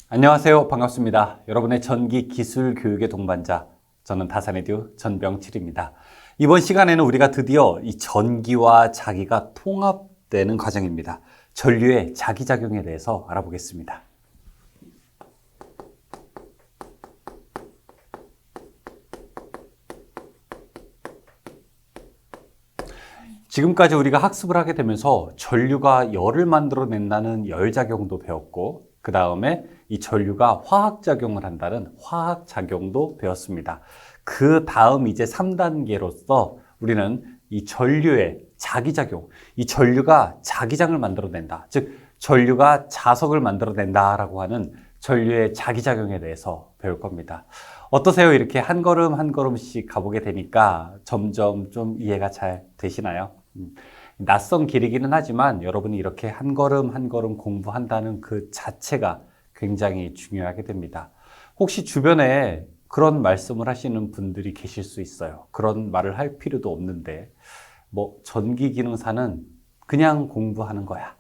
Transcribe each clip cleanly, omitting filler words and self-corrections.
안녕하세요. 반갑습니다. 여러분의 전기 기술 교육의 동반자, 저는 다산에듀 전병칠입니다. 이번 시간에는 우리가 드디어 이 전기와 자기가 통합되는 과정입니다. 전류의 자기작용에 대해서 알아보겠습니다. 지금까지 우리가 학습을 하게 되면서 전류가 열을 만들어낸다는 열작용도 배웠고, 그 다음에 이 전류가 화학작용을 한다는 화학작용도 배웠습니다. 그 다음 이제 3단계로서 우리는 이 전류의 자기작용, 이 전류가 자기장을 만들어낸다. 즉, 전류가 자석을 만들어낸다라고 하는 전류의 자기작용에 대해서 배울 겁니다. 어떠세요? 이렇게 한 걸음 한 걸음씩 가보게 되니까 점점 좀 이해가 잘 되시나요? 낯선 길이기는 하지만 여러분이 이렇게 한 걸음 한 걸음 공부한다는 그 자체가 굉장히 중요하게 됩니다. 혹시 주변에 그런 말씀을 하시는 분들이 계실 수 있어요. 그런 말을 할 필요도 없는데, 전기기능사는 그냥 공부하는 거야.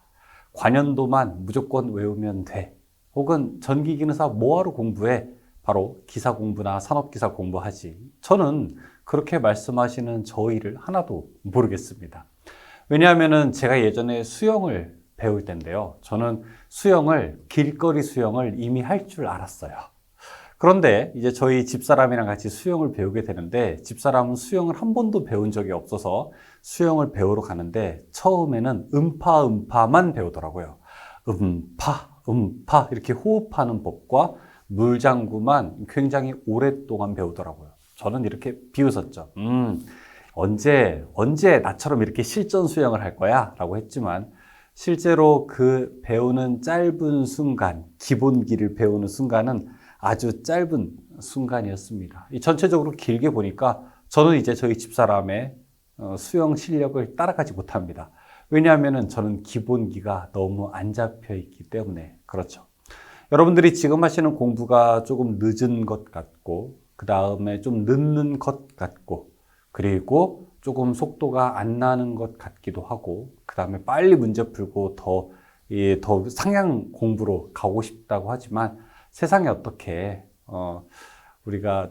관연도만 무조건 외우면 돼. 혹은 전기기능사 뭐하러 공부해? 바로 기사 공부나 산업기사 공부하지. 저는 그렇게 말씀하시는 저희를 하나도 모르겠습니다. 왜냐하면 제가 예전에 수영을 배울 때인데요. 저는 길거리 수영을 이미 할 줄 알았어요. 그런데 이제 저희 집사람이랑 같이 수영을 배우게 되는데, 집사람은 수영을 한 번도 배운 적이 없어서 수영을 배우러 가는데 처음에는 음파만 배우더라고요. 음파 이렇게 호흡하는 법과 물장구만 굉장히 오랫동안 배우더라고요. 저는 이렇게 비웃었죠. 언제 나처럼 이렇게 실전 수영을 할 거야? 라고 했지만, 실제로 그 배우는 짧은 순간, 기본기를 배우는 순간은 아주 짧은 순간이었습니다. 이 전체적으로 길게 보니까 저는 이제 저희 집사람의 수영 실력을 따라가지 못합니다. 왜냐하면 저는 기본기가 너무 안 잡혀 있기 때문에 그렇죠. 여러분들이 지금 하시는 공부가 조금 늦은 것 같고, 그 다음에 좀 늦는 것 같고, 그리고 조금 속도가 안 나는 것 같기도 하고, 그 다음에 빨리 문제 풀고 더 상향 공부로 가고 싶다고 하지만, 세상에 어떻게 우리가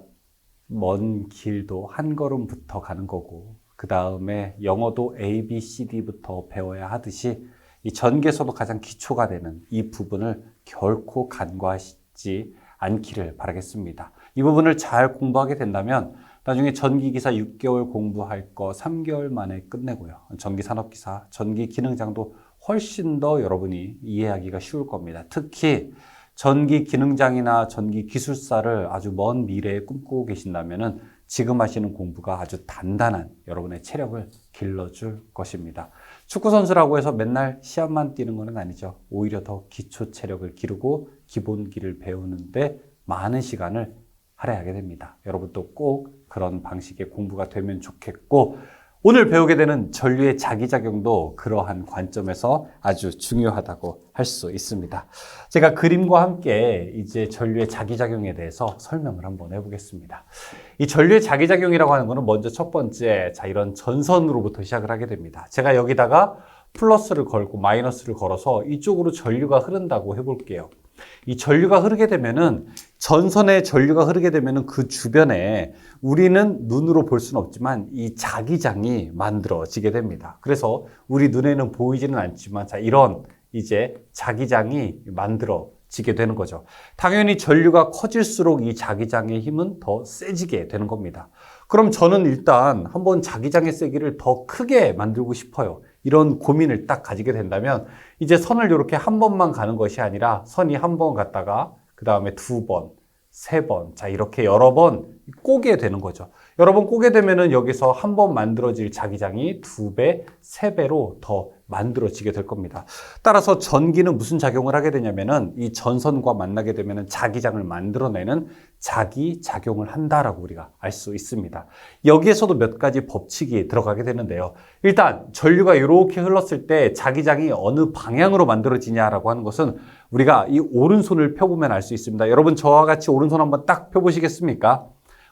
먼 길도 한 걸음부터 가는 거고, 그 다음에 영어도 A, B, C, D부터 배워야 하듯이 이 전기에서도 가장 기초가 되는 이 부분을 결코 간과하지 않기를 바라겠습니다. 이 부분을 잘 공부하게 된다면 나중에 전기기사 6개월 공부할 거 3개월 만에 끝내고요. 전기산업기사, 전기기능장도 훨씬 더 여러분이 이해하기가 쉬울 겁니다. 특히 전기기능장이나 전기기술사를 아주 먼 미래에 꿈꾸고 계신다면 지금 하시는 공부가 아주 단단한 여러분의 체력을 길러줄 것입니다. 축구선수라고 해서 맨날 시합만 뛰는 건 아니죠. 오히려 더 기초 체력을 기르고 기본기를 배우는데 많은 시간을 할애하게 됩니다. 여러분도 꼭 그런 방식의 공부가 되면 좋겠고, 오늘 배우게 되는 전류의 자기작용도 그러한 관점에서 아주 중요하다고 할 수 있습니다. 제가 그림과 함께 이제 전류의 자기작용에 대해서 설명을 한번 해보겠습니다. 이 전류의 자기작용이라고 하는 것은 먼저 첫 번째, 이런 전선으로부터 시작을 하게 됩니다. 제가 여기다가 플러스를 걸고 마이너스를 걸어서 이쪽으로 전류가 흐른다고 해볼게요. 이 전류가 흐르게 되면은, 전선에 전류가 흐르게 되면은 그 주변에 우리는 눈으로 볼 수는 없지만 이 자기장이 만들어지게 됩니다. 그래서 우리 눈에는 보이지는 않지만, 이런 이제 자기장이 만들어지게 되는 거죠. 당연히 전류가 커질수록 이 자기장의 힘은 더 세지게 되는 겁니다. 그럼 저는 일단 한번 자기장의 세기를 더 크게 만들고 싶어요. 이런 고민을 딱 가지게 된다면, 이제 선을 이렇게 한 번만 가는 것이 아니라 선이 한 번 갔다가 그 다음에 두 번, 세 번, 이렇게 여러 번 꼬게 되는 거죠. 여러 번 꼬게 되면은 여기서 한 번 만들어질 자기장이 2배, 3배로 더 만들어지게 될 겁니다. 따라서 전기는 무슨 작용을 하게 되냐면은, 이 전선과 만나게 되면은 자기장을 만들어내는 자기작용을 한다라고 우리가 알 수 있습니다. 여기에서도 몇 가지 법칙이 들어가게 되는데요. 일단 전류가 이렇게 흘렀을 때 자기장이 어느 방향으로 만들어지냐라고 하는 것은 우리가 이 오른손을 펴보면 알 수 있습니다. 여러분 저와 같이 오른손 한번 딱 펴보시겠습니까?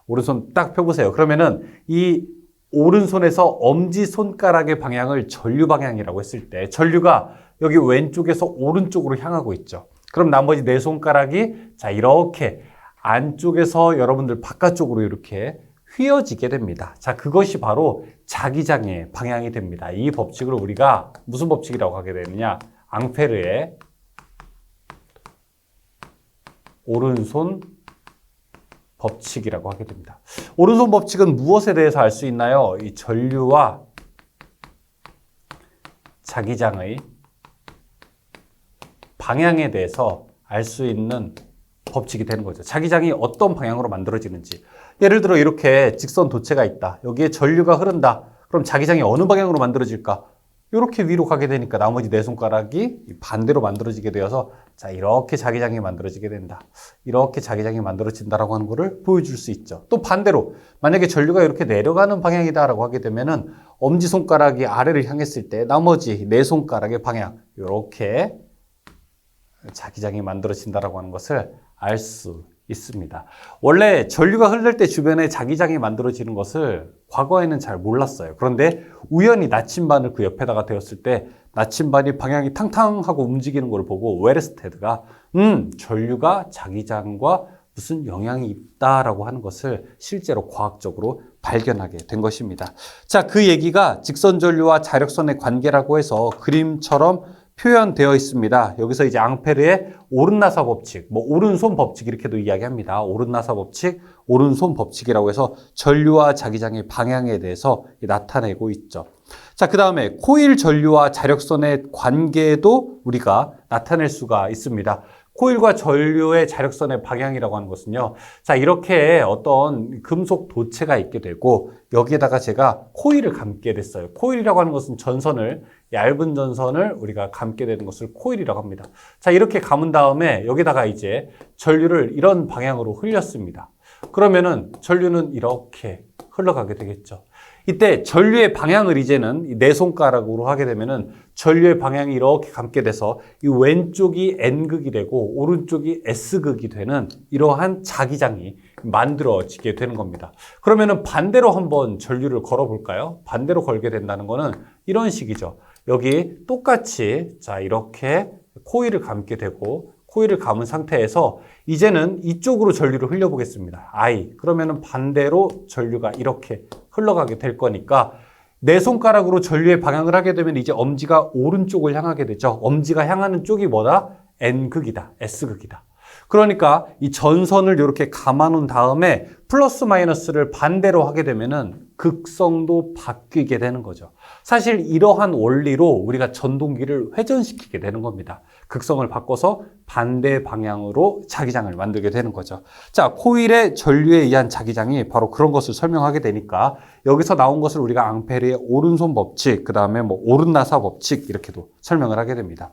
오른손 딱 펴보세요. 그러면은 이 오른손에서 엄지손가락의 방향을 전류 방향이라고 했을 때, 전류가 여기 왼쪽에서 오른쪽으로 향하고 있죠. 그럼 나머지 네 손가락이 자 이렇게 안쪽에서 여러분들 바깥쪽으로 이렇게 휘어지게 됩니다. 자, 그것이 바로 자기장의 방향이 됩니다. 이 법칙을 우리가 무슨 법칙이라고 하게 되느냐? 앙페르의 오른손 법칙이라고 하게 됩니다. 오른손 법칙은 무엇에 대해서 알 수 있나요? 이 전류와 자기장의 방향에 대해서 알 수 있는 법칙이 되는 거죠. 자기장이 어떤 방향으로 만들어지는지. 예를 들어 이렇게 직선 도체가 있다. 여기에 전류가 흐른다. 그럼 자기장이 어느 방향으로 만들어질까? 이렇게 위로 가게 되니까 나머지 네 손가락이 반대로 만들어지게 되어서 자 이렇게 자기장이 만들어지게 된다. 이렇게 자기장이 만들어진다라고 하는 것을 보여줄 수 있죠. 또 반대로 만약에 전류가 이렇게 내려가는 방향이다라고 하게 되면은 엄지손가락이 아래를 향했을 때 나머지 네 손가락의 방향 이렇게 자기장이 만들어진다라고 하는 것을 알 수 있습니다. 원래 전류가 흐를 때 주변에 자기장이 만들어지는 것을 과거에는 잘 몰랐어요. 그런데 우연히 나침반을 그 옆에다가 대었을 때 나침반이 방향이 탕탕하고 움직이는 걸 보고 웨르스테드가 전류가 자기장과 무슨 영향이 있다라고 하는 것을 실제로 과학적으로 발견하게 된 것입니다. 자, 그 얘기가 직선 전류와 자력선의 관계라고 해서 그림처럼 표현되어 있습니다. 여기서 이제 앙페르의 오른나사 법칙, 오른손 법칙 이렇게도 이야기합니다. 오른나사 법칙, 오른손 법칙이라고 해서 전류와 자기장의 방향에 대해서 나타내고 있죠. 자, 그 다음에 코일 전류와 자력선의 관계도 우리가 나타낼 수가 있습니다. 코일과 전류의 자력선의 방향이라고 하는 것은요. 자, 이렇게 어떤 금속 도체가 있게 되고 여기에다가 제가 코일을 감게 됐어요. 코일이라고 하는 것은 전선을, 얇은 전선을 우리가 감게 되는 것을 코일이라고 합니다. 자, 이렇게 감은 다음에 여기다가 이제 전류를 이런 방향으로 흘렸습니다. 그러면은 전류는 이렇게 흘러가게 되겠죠. 이때 전류의 방향을 이제는 네 손가락으로 하게 되면은 전류의 방향이 이렇게 감게 돼서 이 왼쪽이 N극이 되고 오른쪽이 S극이 되는 이러한 자기장이 만들어지게 되는 겁니다. 그러면은 반대로 한번 전류를 걸어 볼까요? 반대로 걸게 된다는 거는 이런 식이죠. 여기 똑같이 자 이렇게 코일을 감게 되고 코일을 감은 상태에서 이제는 이쪽으로 전류를 흘려보겠습니다. I. 그러면은 반대로 전류가 이렇게 흘러가게 될 거니까 내 손가락으로 전류의 방향을 하게 되면 이제 엄지가 오른쪽을 향하게 되죠. 엄지가 향하는 쪽이 뭐다? N극이다. S극이다. 그러니까 이 전선을 이렇게 감아 놓은 다음에 플러스 마이너스를 반대로 하게 되면은 극성도 바뀌게 되는 거죠. 사실 이러한 원리로 우리가 전동기를 회전시키게 되는 겁니다. 극성을 바꿔서 반대 방향으로 자기장을 만들게 되는 거죠. 자, 코일의 전류에 의한 자기장이 바로 그런 것을 설명하게 되니까 여기서 나온 것을 우리가 앙페르의 오른손 법칙, 그 다음에 오른나사 법칙 이렇게도 설명을 하게 됩니다.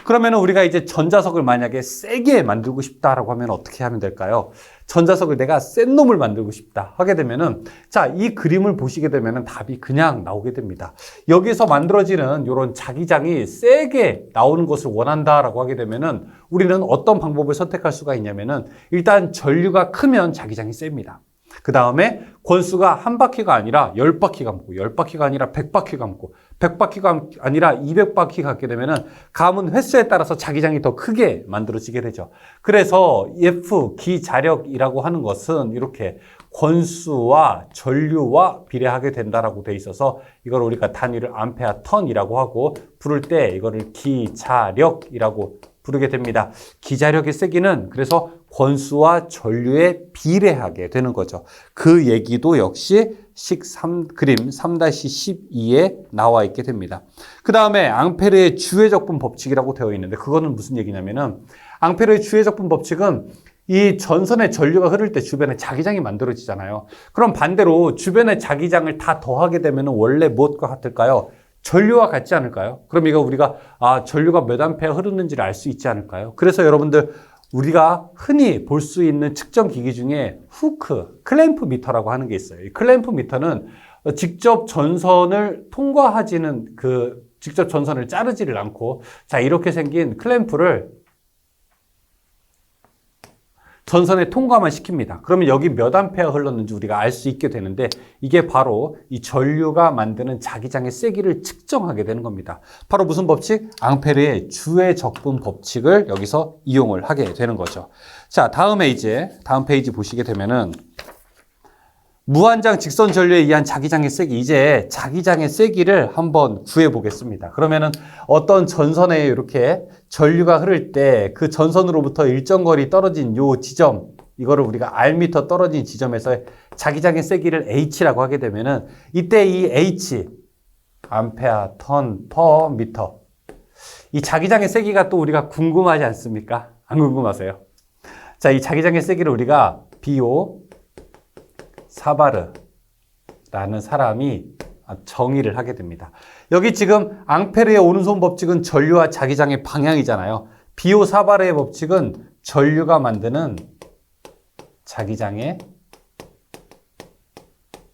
그러면 우리가 이제 전자석을 만약에 세게 만들고 싶다라고 하면 어떻게 하면 될까요? 전자석을 내가 센 놈을 만들고 싶다 하게 되면은 자, 이 그림을 보시게 되면은 답이 그냥 나오게 됩니다. 여기서 만들어지는 이런 자기장이 세게 나오는 것을 원한다라고 하게 되면은 우리는 어떤 방법을 선택할 수가 있냐면은 일단 전류가 크면 자기장이 셉니다. 그 다음에 권수가 한 바퀴가 아니라 10바퀴 감고 10바퀴가 아니라 100바퀴 감고 100바퀴가 아니라 200바퀴 감게 되면은 감은 횟수에 따라서 자기장이 더 크게 만들어지게 되죠. 그래서 F 기자력이라고 하는 것은 이렇게 권수와 전류와 비례하게 된다라고 돼 있어서 이걸 우리가 단위를 암페어 턴이라고 하고 부를 때 이거를 기자력이라고 부르게 됩니다. 기자력의 세기는 그래서 권수와 전류에 비례하게 되는 거죠. 그 얘기도 역시 그림 3-12에 나와 있게 됩니다. 그 다음에 앙페르의 주회적분 법칙이라고 되어 있는데 그거는 무슨 얘기냐면은 앙페르의 주회적분 법칙은 이 전선의 전류가 흐를 때 주변에 자기장이 만들어지잖아요. 그럼 반대로 주변의 자기장을 다 더하게 되면 원래 무엇과 같을까요? 전류와 같지 않을까요? 그럼 이거 우리가 전류가 몇 암페어 흐르는지를 알 수 있지 않을까요? 그래서 여러분들 우리가 흔히 볼 수 있는 측정 기기 중에 후크, 클램프 미터라고 하는 게 있어요. 이 클램프 미터는 직접 전선을 통과하지는 직접 전선을 자르지를 않고 자 이렇게 생긴 클램프를 전선에 통과만 시킵니다. 그러면 여기 몇 암페어 흘렀는지 우리가 알 수 있게 되는데 이게 바로 이 전류가 만드는 자기장의 세기를 측정하게 되는 겁니다. 바로 무슨 법칙? 앙페르의 주의 적분 법칙을 여기서 이용을 하게 되는 거죠. 자, 다음 페이지 보시게 되면은 무한장 직선 전류에 의한 자기장의 세기, 이제 자기장의 세기를 한번 구해 보겠습니다. 그러면은 어떤 전선에 이렇게 전류가 흐를 때 그 전선으로부터 일정 거리 떨어진 요 지점, 이거를 우리가 R미터 떨어진 지점에서 자기장의 세기를 H라고 하게 되면은 이때 이 H, 암페어, 턴, 퍼, 미터. 이 자기장의 세기가 또 우리가 궁금하지 않습니까? 안 궁금하세요? 자, 이 자기장의 세기를 우리가 BO 사바르라는 사람이 정의를 하게 됩니다. 여기 지금 앙페르의 오른손 법칙은 전류와 자기장의 방향이잖아요. 비오 사바르의 법칙은 전류가 만드는 자기장의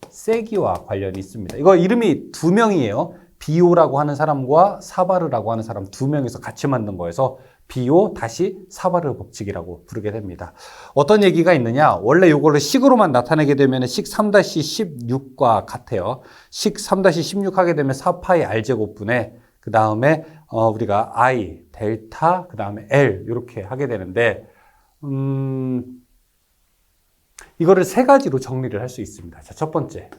세기와 관련이 있습니다. 이거 이름이 두 명이에요. 비오라고 하는 사람과 사바르라고 하는 사람 두 명이서 같이 만든 거여서 비오 다시 사바르 법칙이라고 부르게 됩니다. 어떤 얘기가 있느냐? 원래 이거를 식으로만 나타내게 되면 식 3-16과 같아요. 식 3-16 하게 되면 4파이 R제곱분에 그 다음에 우리가 I, 델타, 그 다음에 L 이렇게 하게 되는데 이거를 세 가지로 정리를 할 수 있습니다. 자, 첫 번째.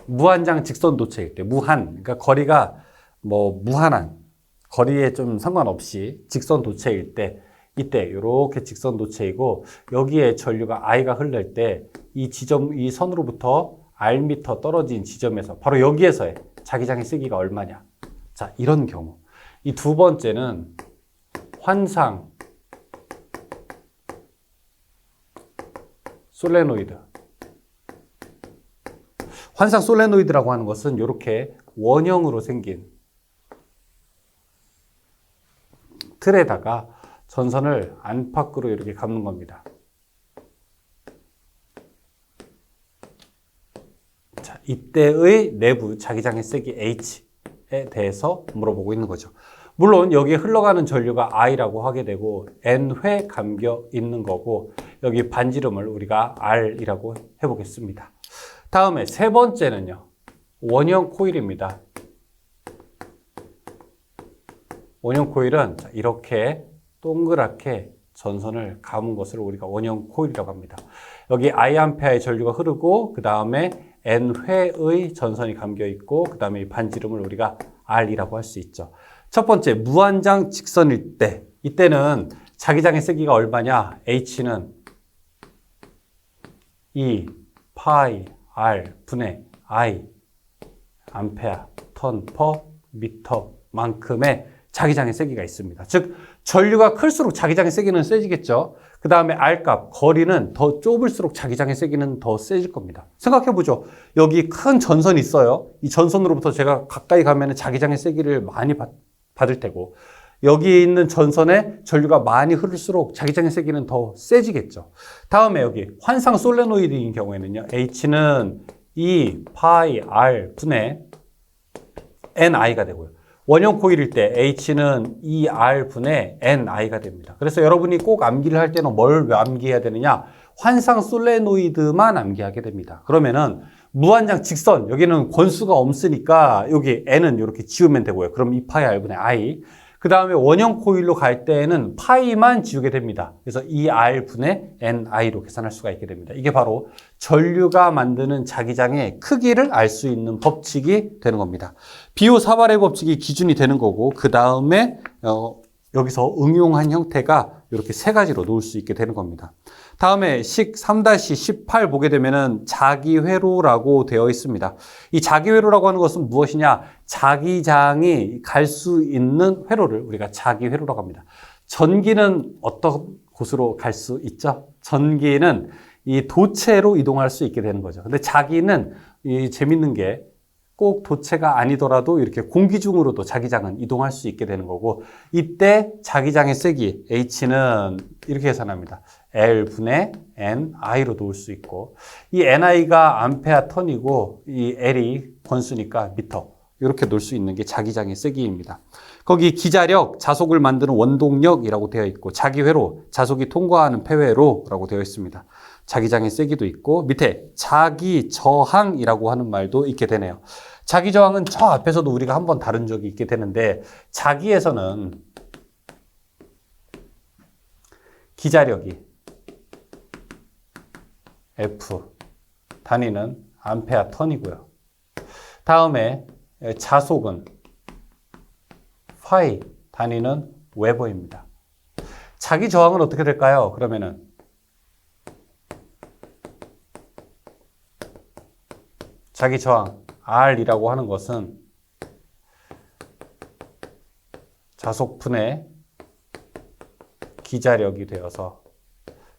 무한장 직선 도체일 때, 그러니까 거리가 무한한, 거리에 좀 상관없이 직선 도체일 때, 이때 이렇게 직선 도체이고, 여기에 전류가 I가 흐를 때, 이 선으로부터 R미터 떨어진 지점에서, 바로 여기에서의 자기장의 세기가 얼마냐. 자, 이런 경우. 이 두 번째는 환상 솔레노이드. 환상 솔레노이드라고 하는 것은 이렇게 원형으로 생긴 틀에다가 전선을 안팎으로 이렇게 감는 겁니다. 자, 이때의 내부 자기장의 세기 H에 대해서 물어보고 있는 거죠. 물론 여기에 흘러가는 전류가 I라고 하게 되고 N회 감겨 있는 거고 여기 반지름을 우리가 R이라고 해보겠습니다. 다음에 세 번째는요. 원형 코일입니다. 원형 코일은 이렇게 동그랗게 전선을 감은 것을 우리가 원형 코일이라고 합니다. 여기 I암페어의 전류가 흐르고 그 다음에 N회의 전선이 감겨 있고 그 다음에 이 반지름을 우리가 R이라고 할 수 있죠. 첫 번째, 무한장 직선일 때 이때는 자기장의 세기가 얼마냐? H는 2 파이 R 분의 I 암페어 턴 퍼 미터 만큼의 자기장의 세기가 있습니다. 즉 전류가 클수록 자기장의 세기는 세지겠죠. 그 다음에 R값, 거리는 더 좁을수록 자기장의 세기는 더 세질 겁니다. 생각해보죠. 여기 큰 전선이 있어요. 이 전선으로부터 제가 가까이 가면 자기장의 세기를 많이 받을 테고 여기 있는 전선에 전류가 많이 흐를수록 자기장의 세기는 더 세지겠죠. 다음에 여기 환상 솔레노이드인 경우에는요. H는 2 파이 R 분의 NI가 되고요. 원형 코일일 때 H는 2R 분의 NI가 됩니다. 그래서 여러분이 꼭 암기를 할 때는 뭘 암기해야 되느냐? 환상 솔레노이드만 암기하게 됩니다. 그러면은 무한장 직선, 여기는 권수가 없으니까 여기 N은 이렇게 지우면 되고요. 그럼 2파이 R분의 I. 그 다음에 원형 코일로 갈 때에는 파이만 지우게 됩니다. 그래서 2R분의 NI로 계산할 수가 있게 됩니다. 이게 바로 전류가 만드는 자기장의 크기를 알 수 있는 법칙이 되는 겁니다. 비오 사바르의 법칙이 기준이 되는 거고 그 다음에 여기서 응용한 형태가 이렇게 세 가지로 놓을 수 있게 되는 겁니다. 다음에 식 3-18 보게 되면은 자기회로라고 되어 있습니다. 이 자기회로라고 하는 것은 무엇이냐? 자기장이 갈 수 있는 회로를 우리가 자기회로라고 합니다. 전기는 어떤 곳으로 갈 수 있죠? 전기는 이 도체로 이동할 수 있게 되는 거죠. 근데 자기는 이 재밌는 게 꼭 도체가 아니더라도 이렇게 공기 중으로도 자기장은 이동할 수 있게 되는 거고 이때 자기장의 세기 H는 이렇게 계산합니다. L분의 NI로 놓을 수 있고 이 NI가 암페어 턴이고 이 L이 권수니까 미터. 이렇게 놓을 수 있는 게 자기장의 세기입니다. 거기 기자력, 자속을 만드는 원동력이라고 되어 있고 자기회로, 자속이 통과하는 폐회로라고 되어 있습니다. 자기장의 세기도 있고 밑에 자기저항이라고 하는 말도 있게 되네요. 자기저항은 저 앞에서도 우리가 한번 다룬 적이 있게 되는데 자기에서는 기자력이 F, 단위는 암페어 턴이고요. 다음에 자속은 파이, 단위는 웨버입니다. 자기 저항은 어떻게 될까요? 그러면은 자기 저항 R이라고 하는 것은 자속분의 기자력이 되어서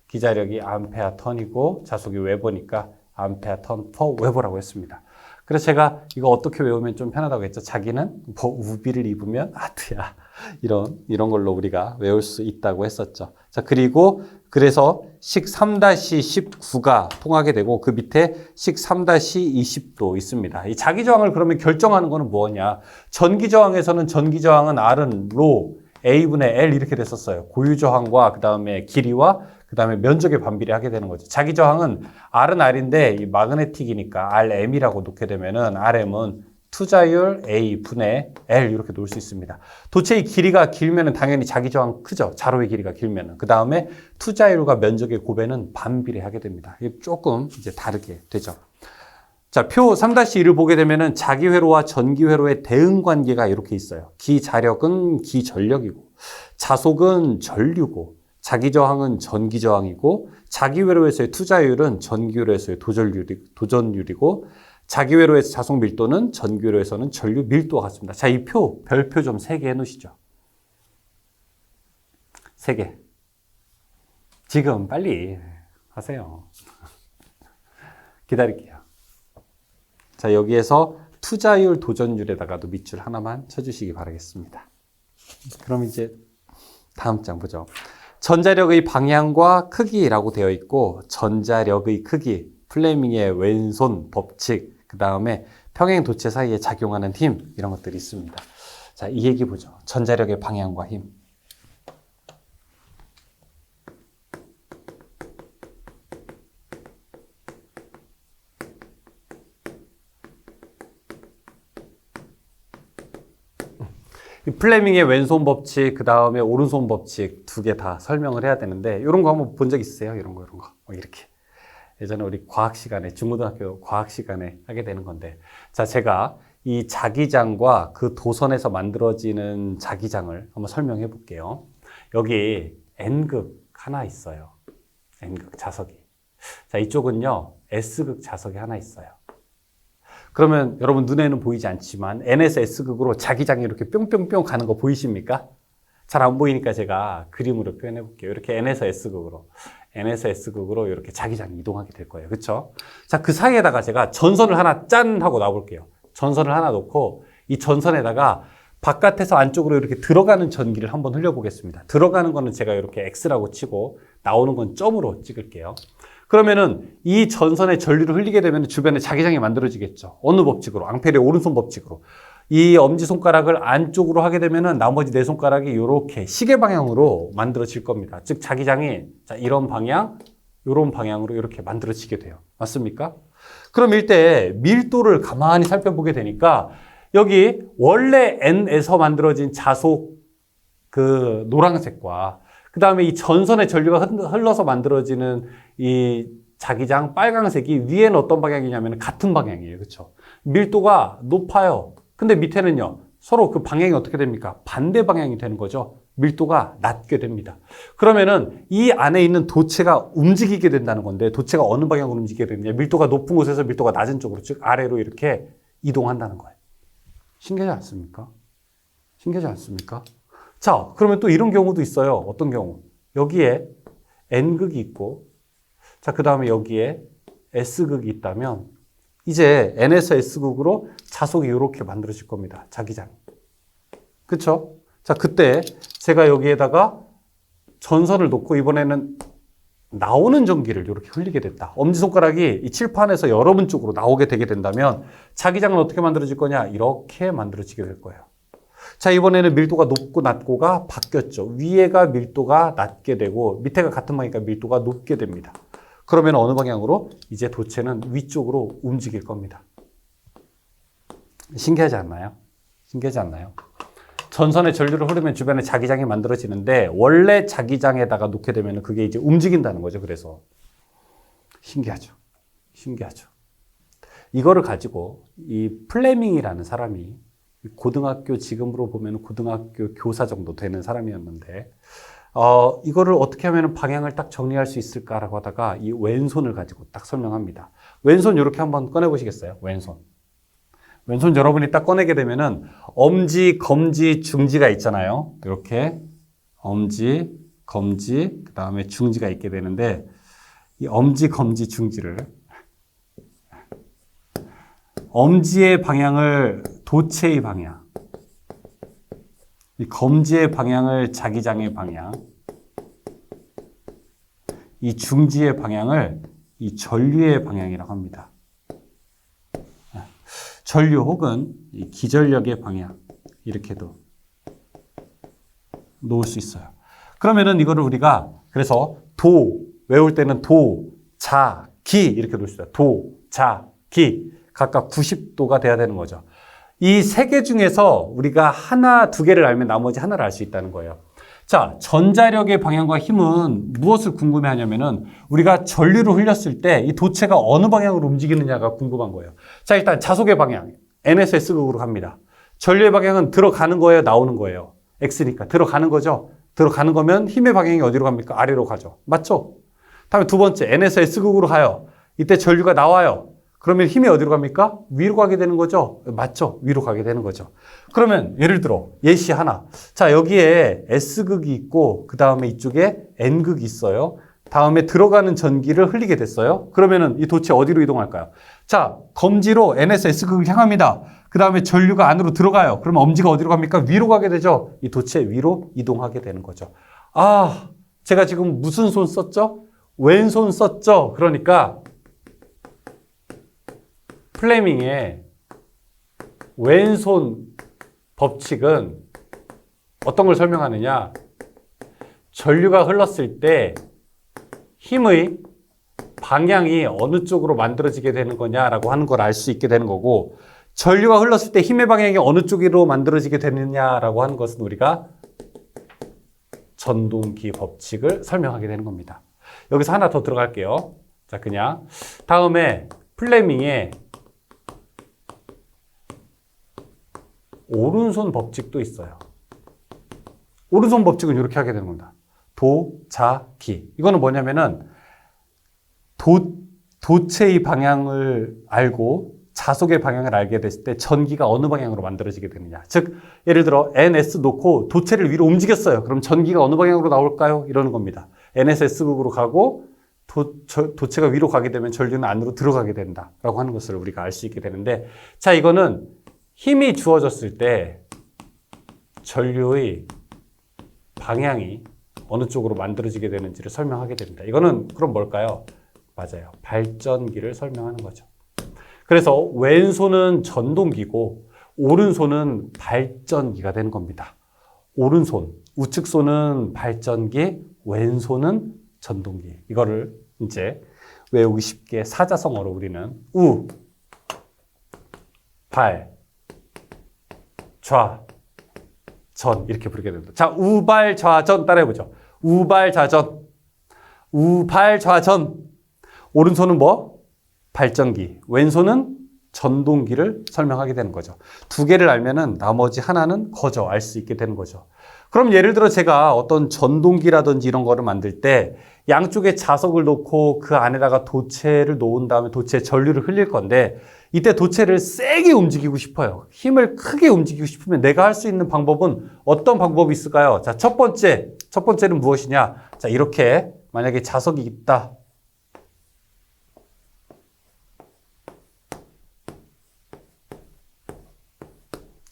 기자력이 암페어 턴이고 자속이 웨버니까 암페어 턴 퍼 웨버라고 했습니다. 그래서 제가 이거 어떻게 외우면 좀 편하다고 했죠. 자기는 뭐 우비를 입으면 아트야. 이런 걸로 우리가 외울 수 있다고 했었죠. 자, 그리고 그래서 식 3-19가 통하게 되고 그 밑에 식 3-20도 있습니다. 이 자기 저항을 그러면 결정하는 거는 뭐냐? 전기 저항에서는 전기 저항은 R은 로 A분의 L 이렇게 됐었어요. 고유 저항과 그다음에 길이와 그다음에 면적의 반비례 하게 되는 거죠. 자기 저항은 R은 R인데 이 마그네틱이니까 RM이라고 놓게 되면은 RM은 투자율 A 분의 L 이렇게 놓을 수 있습니다. 도체의 길이가 길면은 당연히 자기 저항 크죠. 자로의 길이가 길면은. 그다음에 투자율과 면적의 곱해는 반비례하게 됩니다. 이게 조금 이제 다르게 되죠. 자, 표 3-1을 보게 되면은 자기회로와 전기회로의 대응 관계가 이렇게 있어요. 기자력은 기전력이고 자속은 전류고 자기저항은 전기저항이고 자기회로에서의 투자율은 전기회로에서의 도전율이고 자기회로에서 자속 밀도는 전기회로에서는 전류 밀도와 같습니다. 자, 이 표, 별표 좀 3개 해놓으시죠. 3개. 지금 빨리 하세요. 기다릴게요. 자, 여기에서 투자율, 도전율에다가도 밑줄 하나만 쳐주시기 바라겠습니다. 그럼 이제 다음 장 보죠. 전자력의 방향과 크기라고 되어 있고 전자력의 크기, 플레밍의 왼손 법칙, 그 다음에 평행 도체 사이에 작용하는 힘 이런 것들이 있습니다. 자, 이 얘기 보죠. 전자력의 방향과 힘. 플레밍의 왼손 법칙, 그 다음에 오른손 법칙 두 개 다 설명을 해야 되는데 이런 거 한번 본 적 있으세요? 이런 거. 이렇게. 예전에 우리 과학 시간에, 중고등학교 과학 시간에 하게 되는 건데. 자, 제가 이 자기장과 그 도선에서 만들어지는 자기장을 한번 설명해 볼게요. 여기 N극 하나 있어요. N극 자석이. 자, 이쪽은요, S극 자석이 하나 있어요. 그러면 여러분 눈에는 보이지 않지만 N에서 S극으로 자기장이 이렇게 뿅뿅뿅 가는 거 보이십니까? 잘 안 보이니까 제가 그림으로 표현해 볼게요. 이렇게 N에서 S극으로 이렇게 자기장이 이동하게 될 거예요. 그렇죠? 자, 그 사이에다가 제가 전선을 하나 짠 하고 놔볼게요. 전선을 하나 놓고 이 전선에다가 바깥에서 안쪽으로 이렇게 들어가는 전기를 한번 흘려보겠습니다. 들어가는 거는 제가 이렇게 X라고 치고 나오는 건 점으로 찍을게요. 그러면은 이 전선에 전류를 흘리게 되면 주변에 자기장이 만들어지겠죠. 어느 법칙으로? 앙페르의 오른손 법칙으로. 이 엄지손가락을 안쪽으로 하게 되면은 나머지 네 손가락이 이렇게 시계 방향으로 만들어질 겁니다. 즉 자기장이 자, 이런 방향, 이런 방향으로 이렇게 만들어지게 돼요. 맞습니까? 그럼 이때 밀도를 가만히 살펴보게 되니까 여기 원래 N에서 만들어진 자속 그 노란색과 그 다음에 이 전선의 전류가 흘러서 만들어지는 이 자기장 빨강색이 위에는 어떤 방향이냐면 같은 방향이에요. 그렇죠? 밀도가 높아요. 근데 밑에는요. 서로 그 방향이 어떻게 됩니까? 반대 방향이 되는 거죠. 밀도가 낮게 됩니다. 그러면은 이 안에 있는 도체가 움직이게 된다는 건데 도체가 어느 방향으로 움직이게 되느냐? 밀도가 높은 곳에서 밀도가 낮은 쪽으로 즉 아래로 이렇게 이동한다는 거예요. 신기하지 않습니까? 신기하지 않습니까? 자, 그러면 또 이런 경우도 있어요. 어떤 경우? 여기에 N극이 있고, 자, 그 다음에 여기에 S극이 있다면, 이제 N에서 S극으로 자속이 이렇게 만들어질 겁니다. 자기장. 그쵸? 자, 그때 제가 여기에다가 전선을 놓고 이번에는 나오는 전기를 이렇게 흘리게 됐다. 엄지손가락이 이 칠판에서 여러분 쪽으로 나오게 되게 된다면 자기장은 어떻게 만들어질 거냐? 이렇게 만들어지게 될 거예요. 자, 이번에는 밀도가 높고 낮고가 바뀌었죠. 위에가 밀도가 낮게 되고 밑에가 같은 방이니까 밀도가 높게 됩니다. 그러면 어느 방향으로? 이제 도체는 위쪽으로 움직일 겁니다. 신기하지 않나요? 신기하지 않나요? 전선에 전류를 흐르면 주변에 자기장이 만들어지는데 원래 자기장에다가 놓게 되면 그게 이제 움직인다는 거죠. 그래서 신기하죠. 신기하죠. 이거를 가지고 이 플레밍이라는 사람이 고등학교 지금으로 보면 고등학교 교사 정도 되는 사람이었는데 이거를 어떻게 하면 방향을 딱 정리할 수 있을까라고 하다가 이 왼손을 가지고 딱 설명합니다. 왼손 이렇게 한번 꺼내 보시겠어요? 왼손. 왼손 여러분이 딱 꺼내게 되면은 엄지, 검지, 중지가 있잖아요. 이렇게 엄지, 검지, 그 다음에 중지가 있게 되는데 이 엄지, 검지, 중지를 엄지의 방향을 도체의 방향, 이 검지의 방향을 자기장의 방향, 이 중지의 방향을 이 전류의 방향이라고 합니다. 전류 혹은 이 기전력의 방향 이렇게도 놓을 수 있어요. 그러면은 이거를 우리가 그래서 도 외울 때는 도, 자, 기 이렇게 놓을 수 있어요. 도, 자, 기 각각 90도가 돼야 되는 거죠. 이 세 개 중에서 우리가 하나, 두 개를 알면 나머지 하나를 알 수 있다는 거예요. 자, 전자력의 방향과 힘은 무엇을 궁금해하냐면은 우리가 전류를 흘렸을 때 이 도체가 어느 방향으로 움직이느냐가 궁금한 거예요. 자, 일단 자속의 방향 N에서 S극으로 갑니다. 전류의 방향은 들어가는 거예요, 나오는 거예요? X니까 들어가는 거죠. 들어가는 거면 힘의 방향이 어디로 갑니까? 아래로 가죠. 맞죠? 다음에 두 번째 N에서 S극으로 가요. 이때 전류가 나와요. 그러면 힘이 어디로 갑니까? 위로 가게 되는 거죠? 맞죠? 위로 가게 되는 거죠. 그러면 예를 들어 예시 하나. 자, 여기에 S극이 있고 그 다음에 이쪽에 N극이 있어요. 다음에 들어가는 전기를 흘리게 됐어요. 그러면은 이 도체 어디로 이동할까요? 자, 검지로 N에서 S극을 향합니다. 그 다음에 전류가 안으로 들어가요. 그러면 엄지가 어디로 갑니까? 위로 가게 되죠. 이 도체 위로 이동하게 되는 거죠. 아, 제가 지금 무슨 손 썼죠? 왼손 썼죠? 그러니까 플레밍의 왼손 법칙은 어떤 걸 설명하느냐? 전류가 흘렀을 때 힘의 방향이 어느 쪽으로 만들어지게 되는 거냐라고 하는 걸 알 수 있게 되는 거고, 전류가 흘렀을 때 힘의 방향이 어느 쪽으로 만들어지게 되느냐라고 하는 것은 우리가 전동기 법칙을 설명하게 되는 겁니다. 여기서 하나 더 들어갈게요. 자, 그냥 다음에 플레밍의 오른손 법칙도 있어요. 오른손 법칙은 이렇게 하게 되는 겁니다. 도, 자, 기. 이거는 뭐냐면은 도체의 방향을 알고 자속의 방향을 알게 됐을 때 전기가 어느 방향으로 만들어지게 되느냐. 즉, 예를 들어 NS 놓고 도체를 위로 움직였어요. 그럼 전기가 어느 방향으로 나올까요? 이러는 겁니다. NS S극으로 가고 도체가 위로 가게 되면 전류는 안으로 들어가게 된다라고 하는 것을 우리가 알 수 있게 되는데, 자, 이거는 힘이 주어졌을 때 전류의 방향이 어느 쪽으로 만들어지게 되는지를 설명하게 됩니다. 이거는 그럼 뭘까요? 맞아요. 발전기를 설명하는 거죠. 그래서 왼손은 전동기고 오른손은 발전기가 되는 겁니다. 오른손, 우측손은 발전기, 왼손은 전동기. 이거를 이제 외우기 쉽게 사자성어로 우리는 우, 발, 좌, 전 이렇게 부르게 됩니다. 자, 우발, 좌전 따라해보죠. 우발, 좌전. 우발, 좌전. 오른손은 뭐? 발전기. 왼손은 전동기를 설명하게 되는 거죠. 두 개를 알면은 나머지 하나는 거저 알 수 있게 되는 거죠. 그럼 예를 들어 제가 어떤 전동기라든지 이런 거를 만들 때 양쪽에 자석을 놓고 그 안에다가 도체를 놓은 다음에 도체에 전류를 흘릴 건데, 이때 도체를 세게 움직이고 싶어요. 힘을 크게 움직이고 싶으면 내가 할 수 있는 방법은 어떤 방법이 있을까요? 자, 첫 번째는 무엇이냐? 자, 이렇게 만약에 자석이 있다.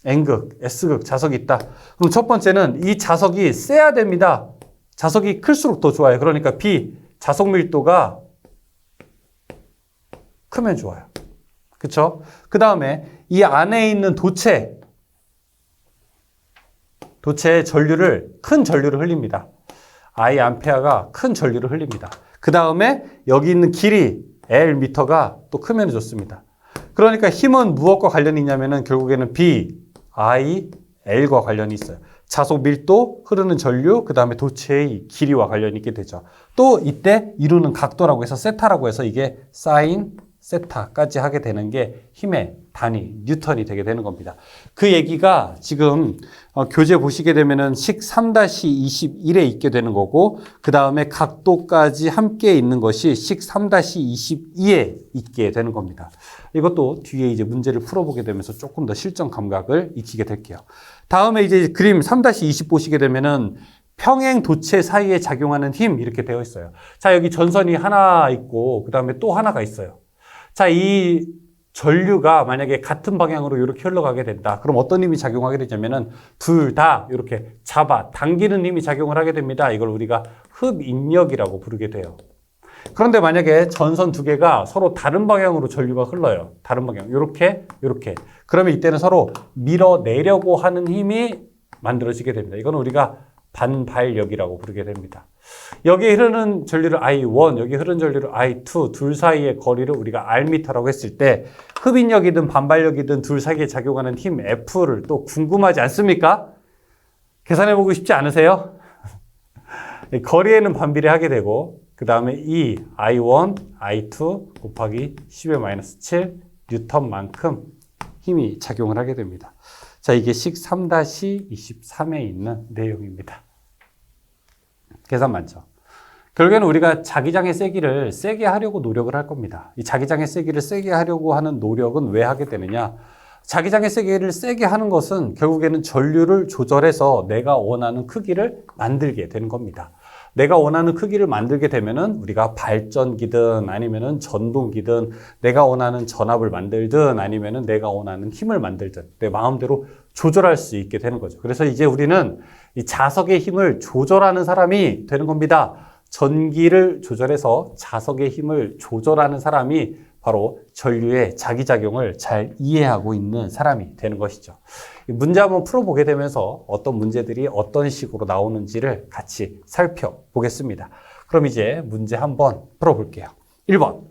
N극, S극 자석이 있다. 그럼 첫 번째는 이 자석이 세야 됩니다. 자석이 클수록 더 좋아요. 그러니까 B, 자석 밀도가 크면 좋아요. 그쵸? 그 다음에 이 안에 있는 도체에 큰 전류를 흘립니다. I 암페어가 큰 전류를 흘립니다. 그 다음에 여기 있는 길이 L 미터가 또 크면 좋습니다. 그러니까 힘은 무엇과 관련이 있냐면은 결국에는 B, I, L과 관련이 있어요. 자석 밀도, 흐르는 전류, 그 다음에 도체의 길이와 관련이 있게 되죠. 또 이때 이루는 각도라고 해서 세타라고 해서 이게 사인 세타까지 하게 되는 게 힘의 단위, 뉴턴이 되게 되는 겁니다. 그 얘기가 지금 교재 보시게 되면은 식 3-21에 있게 되는 거고, 그 다음에 각도까지 함께 있는 것이 식 3-22에 있게 되는 겁니다. 이것도 뒤에 이제 문제를 풀어보게 되면서 조금 더 실전 감각을 익히게 될게요. 다음에 이제 그림 3-20 보시게 되면은 평행 도체 사이에 작용하는 힘 이렇게 되어 있어요. 자, 여기 전선이 하나 있고, 그 다음에 또 하나가 있어요. 자, 이 전류가 만약에 같은 방향으로 이렇게 흘러가게 된다. 그럼 어떤 힘이 작용하게 되냐면은 둘 다 이렇게 잡아 당기는 힘이 작용을 하게 됩니다. 이걸 우리가 흡인력이라고 부르게 돼요. 그런데 만약에 전선 두 개가 서로 다른 방향으로 전류가 흘러요. 다른 방향. 이렇게. 그러면 이때는 서로 밀어내려고 하는 힘이 만들어지게 됩니다. 이건 우리가 반발력이라고 부르게 됩니다. 여기 흐르는 전류를 I1, 여기 흐르는 전류를 I2, 둘 사이의 거리를 우리가 R미터라고 했을 때 흡인력이든 반발력이든 둘 사이에 작용하는 힘 F를 또 궁금하지 않습니까? 계산해보고 싶지 않으세요? 거리에는 반비례하게 되고, 그 다음에 이 I1, I2 곱하기 10의 마이너스 7 뉴턴만큼 힘이 작용을 하게 됩니다. 자, 이게 식 3-23에 있는 내용입니다. 계산 맞죠? 결국에는 우리가 자기장의 세기를 세게 하려고 노력을 할 겁니다. 이 자기장의 세기를 세게 하려고 하는 노력은 왜 하게 되느냐? 자기장의 세기를 세게 하는 것은 결국에는 전류를 조절해서 내가 원하는 크기를 만들게 되는 겁니다. 내가 원하는 크기를 만들게 되면은 우리가 발전기든 아니면은 전동기든 내가 원하는 전압을 만들든 아니면은 내가 원하는 힘을 만들든 내 마음대로 조절할 수 있게 되는 거죠. 그래서 이제 우리는 이 자석의 힘을 조절하는 사람이 되는 겁니다. 전기를 조절해서 자석의 힘을 조절하는 사람이 바로 전류의 자기작용을 잘 이해하고 있는 사람이 되는 것이죠. 문제 한번 풀어보게 되면서 어떤 문제들이 어떤 식으로 나오는지를 같이 살펴보겠습니다. 그럼 이제 문제 한번 풀어볼게요. 1번.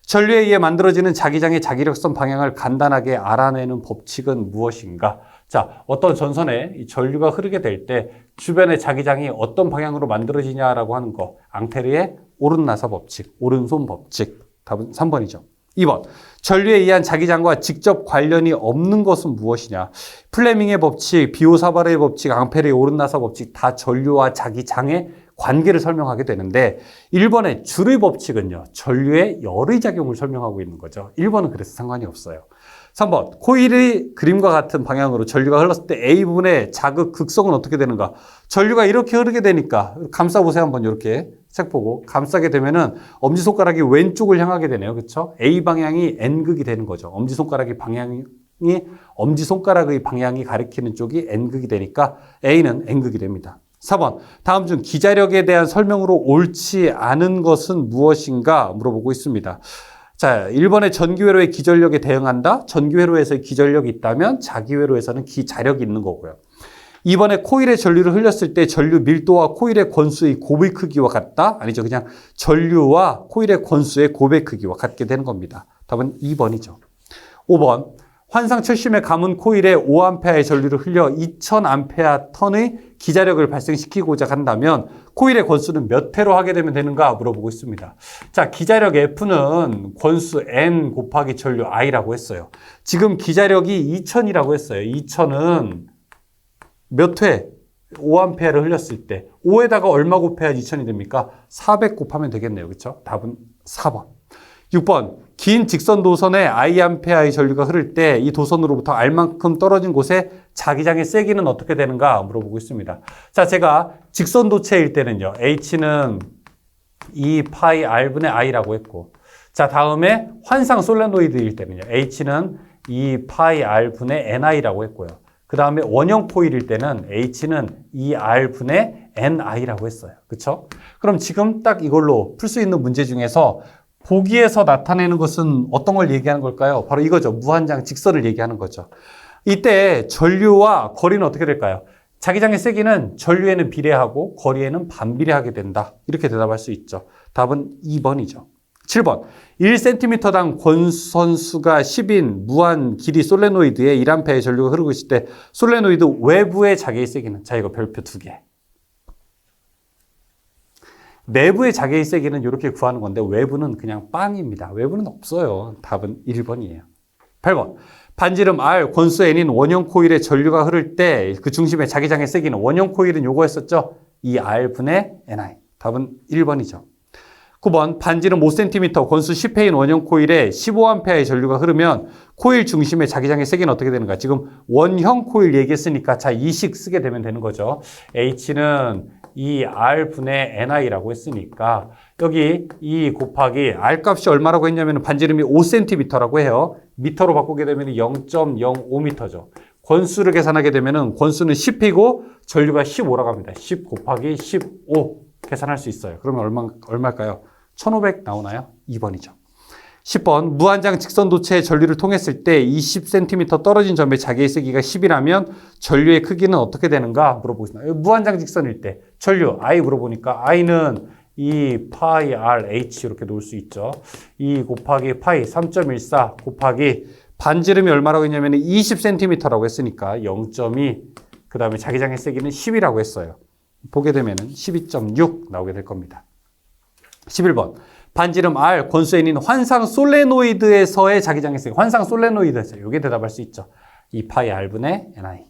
전류에 의해 만들어지는 자기장의 자기력선 방향을 간단하게 알아내는 법칙은 무엇인가? 자, 어떤 전선에 이 전류가 흐르게 될 때 주변의 자기장이 어떤 방향으로 만들어지냐라고 하는 거. 앙페르의 오른나사 법칙, 오른손 법칙. 답은 3번이죠. 2번. 전류에 의한 자기장과 직접 관련이 없는 것은 무엇이냐? 플레밍의 법칙, 비오사바르의 법칙, 앙페르의 오른나사 법칙 다 전류와 자기장의 관계를 설명하게 되는데 1번의 줄의 법칙은요. 전류의 열의 작용을 설명하고 있는 거죠. 1번은 그래서 상관이 없어요. 3번. 코일의 그림과 같은 방향으로 전류가 흘렀을 때 A부분의 자극 극성은 어떻게 되는가? 전류가 이렇게 흐르게 되니까 감싸보세요. 한번 이렇게 책 보고 감싸게 되면은 엄지손가락이 왼쪽을 향하게 되네요. 그렇죠? A 방향이 N극이 되는 거죠. 엄지손가락의 방향이 가리키는 쪽이 N극이 되니까 A는 N극이 됩니다. 4번. 다음 중 기자력에 대한 설명으로 옳지 않은 것은 무엇인가 물어보고 있습니다. 자, 1번의 전기회로의 기전력에 대응한다. 전기회로에서의 기전력이 있다면 자기회로에서는 기자력이 있는 거고요. 2번에 코일에 전류를 흘렸을 때 전류 밀도와 코일의 권수의 곱의 크기와 같다? 아니죠. 그냥 전류와 코일의 권수의 곱의 크기와 같게 되는 겁니다. 답은 2번이죠. 5번. 환상 철심의 가문 코일에 5A의 전류를 흘려 2000A 턴의 기자력을 발생시키고자 한다면 코일의 권수는 몇 회로 하게 되면 되는가 물어보고 있습니다. 자, 기자력 F는 권수 N 곱하기 전류 I라고 했어요. 지금 기자력이 2000이라고 했어요. 2000은 몇 회? 5A를 흘렸을 때 5에다가 얼마 곱해야 2000이 됩니까? 400 곱하면 되겠네요. 그렇죠? 답은 4번. 6번. 긴 직선 도선에 Iampere의 전류가 흐를 때 이 도선으로부터 R만큼 떨어진 곳에 자기장의 세기는 어떻게 되는가 물어보고 있습니다. 자, 제가 직선 도체일 때는요. H는 2파이 R분의 I라고 했고, 자, 다음에 환상 솔레노이드일 때는요. H는 2파이 R분의 NI라고 했고요. 그 다음에 원형 코일일 때는 H는 2R분의 NI라고 했어요. 그쵸? 그럼 지금 딱 이걸로 풀 수 있는 문제 중에서 보기에서 나타내는 것은 어떤 걸 얘기하는 걸까요? 바로 이거죠. 무한장 직선을 얘기하는 거죠. 이때 전류와 거리는 어떻게 될까요? 자기장의 세기는 전류에는 비례하고 거리에는 반비례하게 된다. 이렇게 대답할 수 있죠. 답은 2번이죠. 7번. 1cm당 권선수가 10인 무한 길이 솔레노이드에 1A의 전류가 흐르고 있을 때 솔레노이드 외부의 자기의 세기는, 자, 이거 별표 2개. 내부의 자기의 세기는 이렇게 구하는 건데 외부는 그냥 빵입니다. 외부는 없어요. 답은 1번이에요. 8번. 반지름 R, 권수 N인 원형 코일에 전류가 흐를 때 그 중심의 자기장의 세기는, 원형 코일은 요거 했었죠? 이 R분의 NI. 답은 1번이죠. 9번. 반지름 5cm, 권수 10회인 원형 코일에 15A의 전류가 흐르면 코일 중심의 자기장의 세기는 어떻게 되는가? 지금 원형 코일 얘기했으니까 자, 이식 쓰게 되면 되는 거죠. H는 이 R분의 NI라고 했으니까 여기 이 곱하기 R 값이 얼마라고 했냐면 반지름이 5cm라고 해요. 미터로 바꾸게 되면 0.05m죠. 권수를 계산하게 되면 권수는 10이고 전류가 15라고 합니다. 10 곱하기 15 계산할 수 있어요. 그러면 얼마일까요? 1500 나오나요? 2번이죠. 10번. 무한장 직선도체의 전류를 통했을 때 20cm 떨어진 점의 자기의 세기가 10이라면 전류의 크기는 어떻게 되는가 물어보고 있습니다. 무한장 직선일 때 전류 I 물어보니까 I는 2 파이 R H 이렇게 놓을 수 있죠. 2 곱하기 파이 3.14 곱하기 반지름이 얼마라고 했냐면 20cm라고 했으니까 0.2 그 다음에 자기장의 세기는 10이라고 했어요. 보게 되면 12.6 나오게 될 겁니다. 11번. 반지름 R, 권수 N인 환상 솔레노이드에서의 자기장의 세기. 환상 솔레노이드에서. 이게 대답할 수 있죠. 2파이 R분의 NI.